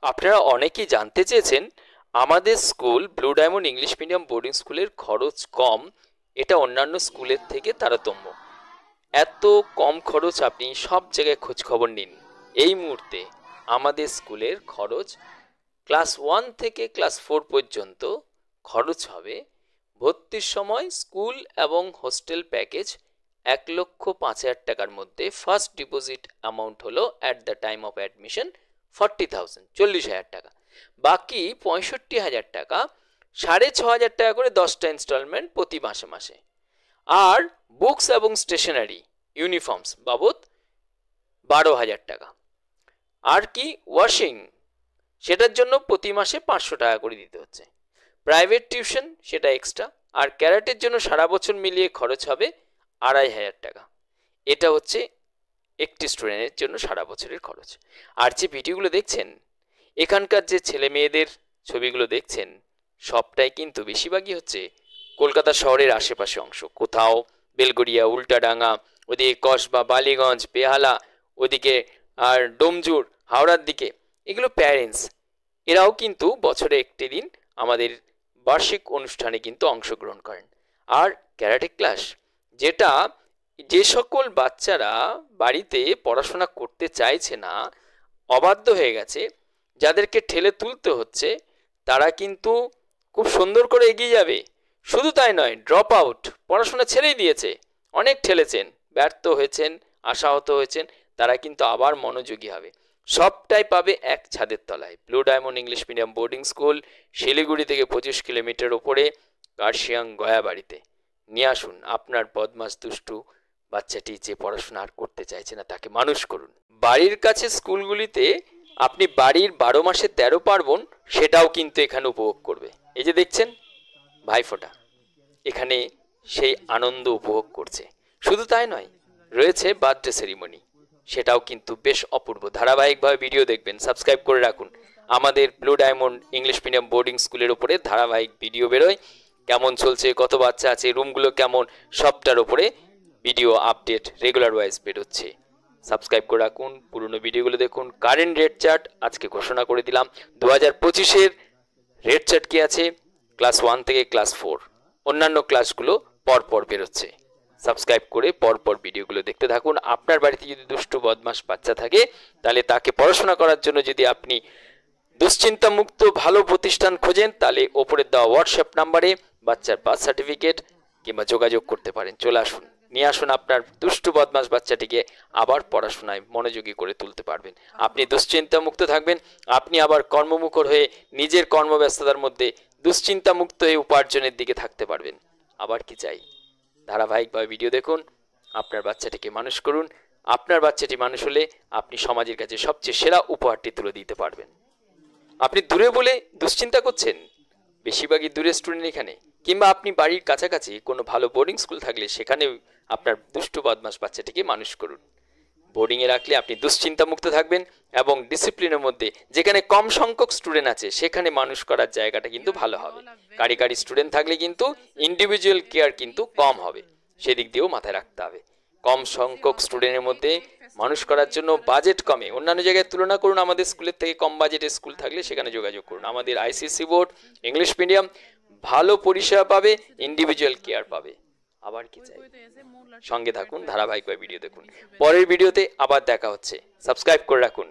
আপনারা অনেকেই জানতে চেয়েছেন আমাদের school blue diamond English medium boarding স্কুলের খরচ কম, এটা অন্যান্য স্কুলের থেকে তারতম্য। এত কম খরচ আপনি সব জায়গায় খোঁজ খবর নিন। এই মুহূর্তে আমাদের স্কুলের খরচ ক্লাস 1 থেকে ক্লাস 4 পর্যন্ত খরচ হবে ভর্তির সময় স্কুল এবং হোস্টেল প্যাকেজ 1,05,000 টাকার মধ্যে। ফার্স্ট ডিপোজিট অ্যামাউন্ট হলো at the time of admission 40,000, 40,000 টাকা। বাকি 65,000 টাকা 6,500 টাকা করে 10টা ইনস্টলমেন্ট প্রতি মাসে মাসে। আর বুকস এবং স্টেশনারি ইউনিফর্মস বাবদ 12,000 টাকা। আর কি ওয়াশিং, সেটার জন্য প্রতি মাসে 500 টাকা করে দিতে হচ্ছে। প্রাইভেট টিউশন সেটা এক্সট্রা। আর ক্যারাটের জন্য সারা বছর মিলিয়ে খরচ হবে 2,500 টাকা। এটা হচ্ছে একটি স্টুডেন্টের জন্য সারা বছরের খরচ। আর যে ভিডিওগুলো দেখছেন, এখানকার যে ছেলে মেয়েদের ছবিগুলো দেখছেন, সবটাই কিন্তু বেশিরভাগই হচ্ছে কলকাতা শহরের আশেপাশে অংশ। কোথাও বেলগড়িয়া, উল্টাডাঙ্গা, ওদিকে কসবা, বালিগঞ্জ, বেহালা, ওদিকে আর ডোমজুর, হাওড়ার দিকে, এগুলো প্যারেন্টস। এরাও কিন্তু বছরে একটি দিন আমাদের বার্ষিক অনুষ্ঠানে কিন্তু অংশগ্রহণ করেন। আর ক্যারাটে ক্লাস, যেটা যে সকল বাচ্চারা বাড়িতে পড়াশোনা করতে চাইছে না, অবাধ্য হয়ে গেছে, যাদেরকে ঠেলে তুলতে হচ্ছে, তারা কিন্তু খুব সুন্দর করে এগিয়ে যাবে। শুধু তাই নয়, ড্রপ আউট, পড়াশোনা ছেড়েই দিয়েছে, অনেক ঠেলেছেন, ব্যর্থ হয়েছেন, আশাহত হয়েছেন, তারা কিন্তু আবার মনোযোগী হবে। সবটাই পাবে এক ছাদের তলায়। Blue diamond English medium boarding school, Siliguri থেকে 25 কিলোমিটার ওপরে, কার্শিয়াং গয়াবাড়িতে। নিয়ে আসুন আপনার বদমাস দুষ্টু বাচ্চাটি, যে পড়াশোনা আর করতে চাইছে না, তাকে মানুষ করুন। বাড়ির কাছে স্কুলগুলিতে আপনি বাড়ির 12 মাসে 13 পার্বণ সেটাও কিন্তু এখানে উপভোগ করবে। এই যে দেখছেন ভাইফোঁটা, এখানে সেই আনন্দ উপভোগ করছে। শুধু তাই নয়, রয়েছে বার্থডে সেরিমনি, সেটাও কিন্তু বেশ অপূর্ব। ধারাবাহিকভাবে ভিডিও দেখবেন, সাবস্ক্রাইব করে রাখুন। আমাদের blue diamond English medium boarding স্কুলের উপরে ধারাবাহিক ভিডিও বেরোয়, কেমন চলছে, কত বাচ্চা আছে, রুমগুলো কেমন, সবটার উপরে ভিডিও আপডেট রেগুলার ওয়াইজ বেরোচ্ছে। সাবস্ক্রাইব করে রাখুন, পুরনো ভিডিওগুলো দেখুন। কারেন্ট রেট চার্ট আজকে ঘোষণা করে দিলাম। 2025-এর রেট চার্ট কি আছে, ক্লাস 1 থেকে ক্লাস 4, অন্যান্য ক্লাসগুলো পরপর বেরোচ্ছে। সাবস্ক্রাইব করে পরপর ভিডিওগুলো দেখতে থাকুন। আপনার বাড়িতে যদি দুষ্টু বদমাস বাচ্চা থাকে, তাহলে তাকে পড়াশোনা করার জন্য যদি আপনি দুশ্চিন্তা মুক্ত ভালো প্রতিষ্ঠান খোঁজেন, তাহলে ওপরের দেওয়া হোয়াটসঅ্যাপ নাম্বারে বাচ্চার বার্থ সার্টিফিকেট কিংবা যোগাযোগ করতে পারেন। চলে আসুন, নিয়ে আসুন আপনার দুষ্টু বদমাস বাচ্চাটিকে, আবার পড়াশোনায় মনোযোগী করে তুলতে পারবেন। আপনি দুশ্চিন্তা মুক্ত থাকবেন, আপনি আবার কর্মমুখর হয়ে নিজের কর্মব্যস্ততার মধ্যে দুশ্চিন্তা মুক্ত হয়ে উপার্জনের দিকে থাকতে পারবেন। আবার কি চাই? ধারাবাহিকভাবে ভিডিও দেখুন, আপনার বাচ্চাটিকে মানুষ করুন। আপনার বাচ্চাটি মানুষ হলে আপনি সমাজের কাছে সবচেয়ে সেরা উপহারটি তুলে দিতে পারবেন। আপনি দূরে বলে দুশ্চিন্তা করছেন, বেশিরভাগই দূরে স্টুডেন্ট এখানে, কিংবা আপনি বাড়ির কাছাকাছি কোনো ভালো বোর্ডিং স্কুল থাকলে সেখানেও আপনার দুষ্টু বদমাস বাচ্চাটিকে মানুষ করুন। বোর্ডিংয়ে রাখলে আপনি দুশ্চিন্তা মুক্ত থাকবেন এবং ডিসিপ্লিনের মধ্যে, যেখানে কম সংখ্যক স্টুডেন্ট আছে সেখানে মানুষ করার জায়গাটা কিন্তু ভালো হবে। কারি কারি স্টুডেন্ট থাকলে কিন্তু ইন্ডিভিজুয়াল কেয়ার কিন্তু কম হবে, সেদিক দিয়েও মাথায় রাখতে হবে। কম সংখ্যক স্টুডেন্টের মধ্যে মানুষ করার জন্য বাজেট কমে, অন্যান্য জায়গায় তুলনা করুন। আমাদের স্কুলের থেকে কম বাজেটের স্কুল থাকলে সেখানে যোগাযোগ করুন। আমাদের আইসিএসসি বোর্ড, ইংলিশ মিডিয়াম, ভালো পরিষেবা পাবে, ইন্ডিভিজুয়াল কেয়ার পাবে। আবার কি চাই? সঙ্গে থাকুন, ধারাবাহিকভাবে ভিডিও দেখুন। পরের ভিডিওতে আবার দেখা হচ্ছে। সাবস্ক্রাইব করে রাখুন।